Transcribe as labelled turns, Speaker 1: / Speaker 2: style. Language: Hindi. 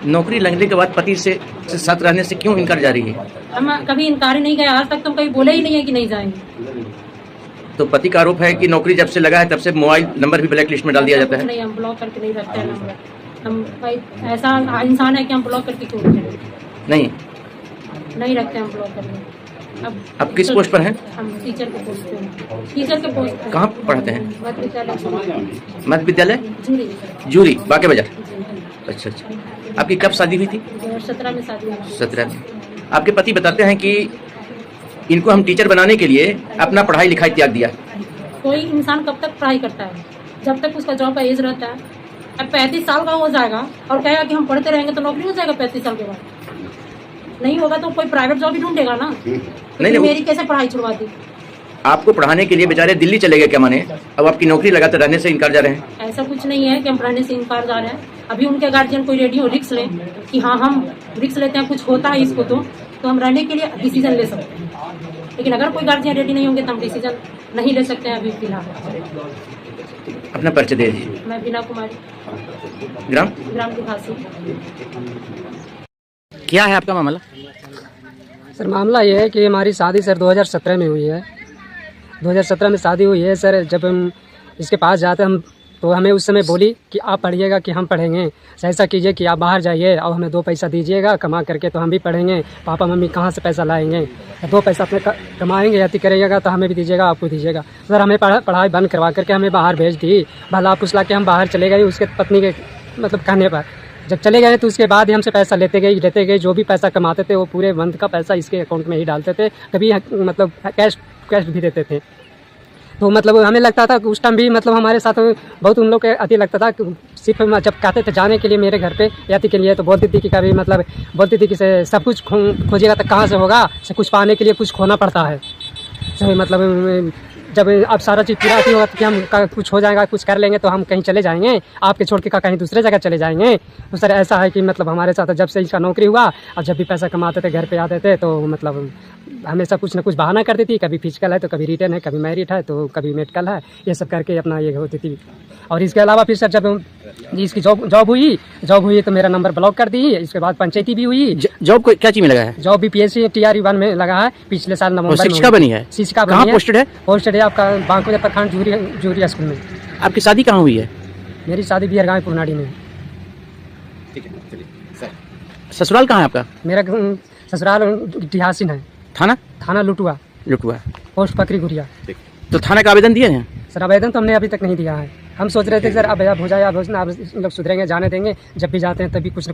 Speaker 1: नौकरी लगने के बाद पति से साथ रहने से क्यों इनकार जारी है?
Speaker 2: हम कभी इनकार ही नहीं किया, आज तक तो कभी बोले ही नहीं है कि नहीं जाएंगे।
Speaker 1: तो पति का आरोप है कि नौकरी जब से लगा है तब से मोबाइल नंबर भी ब्लैक लिस्ट में डाल दिया जाता है।
Speaker 2: नहीं, हम ब्लॉक करके नहीं रखते हैं नंबर। हम भाई ऐसा इंसान है कि हम ब्लॉक करके क्यों रखें? नहीं रखते हम ब्लॉक करके।
Speaker 1: अब किस पोस्ट पर हैं?
Speaker 2: हम टीचर के पोस्ट पे हैं। टीचर के पोस्ट पे।
Speaker 1: कहाँ पढ़ाते हैं? मध्य विद्यालय
Speaker 2: जूरी।
Speaker 1: जूरी बाके बाजार। अच्छा अच्छा। आपकी कब शादी हुई थी?
Speaker 2: 2017 में शादी हुई।
Speaker 1: 17 में। आपके पति बताते हैं कि इनको हम टीचर बनाने के लिए अपना पढ़ाई लिखाई त्याग दिया।
Speaker 2: कोई इंसान कब तक पढ़ाई करता है? जब तक उसका जॉब का एज रहता है। अब 35 साल का हो जाएगा और कहेगा कि हम पढ़ते रहेंगे तो नौकरी हो जाएगा 35 साल के बाद? नहीं होगा तो कोई प्राइवेट जॉब ही ढूंढेगा ना। नहीं, मेरी कैसे पढ़ाई छुड़वा दी?
Speaker 1: आपको पढ़ाने के लिए बेचारे दिल्ली चले गए क्या माने? अब आपकी नौकरी लगातार रहने से इनकार जा रहे हैं।
Speaker 2: ऐसा कुछ नहीं है कि हम पढ़ने से इनकार जा रहे हैं। अभी उनके गार्जियन कोई रेडी हो रिक्स लें कि हाँ हम रिक्स लेते हैं, कुछ होता है इसको तो हम रहने के लिए डिसीजन ले सकते हैं। लेकिन अगर कोई गार्जियन रेडी नहीं होंगे तो हम डिसीजन नहीं ले सकते हैं अभी फिलहाल।
Speaker 1: अपना परिचय दे दीजिए।
Speaker 2: मैं बीना कुमारी,
Speaker 1: ग्राम
Speaker 2: दिखासी।
Speaker 1: क्या है आपका मामला?
Speaker 3: सर मामला ये है कि हमारी शादी सर 2017 में हुई है। 2017 में शादी हुई है सर। जब हम इसके पास जाते हम तो हमें उस समय बोली कि आप पढ़िएगा कि हम पढ़ेंगे। ऐसा कीजिए कि आप बाहर जाइए और हमें 2 पैसा दीजिएगा कमा करके तो हम भी पढ़ेंगे। पापा मम्मी कहाँ से पैसा लाएंगे? 2 पैसा अपने कमाएंगे या करिएगा तो हमें भी दीजिएगा आपको दीजिएगा। सर हमें पढ़ाई बंद करवा करके हमें बाहर भेज दी। भला फुसला के हम बाहर चले गए उसके पत्नी के मतलब कहने पर। जब चले गए तो उसके बाद ही हमसे पैसा लेते गए। जो भी पैसा कमाते थे वो पूरे मंथ का पैसा इसके अकाउंट में ही डालते थे। कभी मतलब कैश भी देते थे। तो मतलब हमें लगता था कि उस टाइम भी मतलब हमारे साथ बहुत उन लोग के अति लगता था। सिर्फ जब कहते थे जाने के लिए मेरे घर पे याति के लिए तो बोलती थी कि कभी मतलब बोलती थी कि सब कुछ खोजिएगा तो कहाँ से होगा? कुछ पाने के लिए कुछ खोना पड़ता है। सही मतलब जब अब सारा चीज़ पूरा होगा तो कि हम कुछ हो जाएगा, कुछ कर लेंगे तो हम कहीं चले जाएंगे, आपके छोड़ के कहीं दूसरे जगह चले जाएंगे। तो सर ऐसा है कि मतलब हमारे साथ जब से इसका नौकरी हुआ और जब भी पैसा कमाते थे घर पे आते थे तो मतलब हमेशा कुछ ना कुछ बहाना करती थी। कभी फिजिकल है तो कभी रिटर्न है, कभी मैरिड है तो कभी मेडिकल है, ये सब करके अपना ये होती थी। और इसके अलावा फिर सर जब इसकी जॉब हुई तो मेरा नंबर ब्लॉक कर दी। इसके बाद पंचायती भी हुई।
Speaker 1: जॉब को क्या चीज में लगा है?
Speaker 3: जॉब भी PSC TRE 1 में लगा है पिछले साल नवंबर में।
Speaker 1: शिक्षिका बनी है?
Speaker 3: शिक्षिका बनी है।
Speaker 1: कहाँ पोस्टेड है?
Speaker 3: पोस्टेड है आपका बांकुरा प्रखंड जूरी स्कूल में।
Speaker 1: आपकी शादी कहाँ हुई है?
Speaker 3: मेरी शादी बिहारगांव पुरनाड़ी में।
Speaker 1: ससुराल कहाँ है आपका?
Speaker 3: मेरा ससुराल इतिहासिन है। थाना लुटुआ, पोस्ट पकरी गुड़िया।
Speaker 1: तो थाना का आवेदन दिए हैं?
Speaker 3: सर आवेदन तो हमने अभी तक नहीं दिया है। हम सोच रहे थे सर अब हो जाए, अब लोग सुधरेंगे, जाने देंगे। जब भी जाते हैं तभी कुछ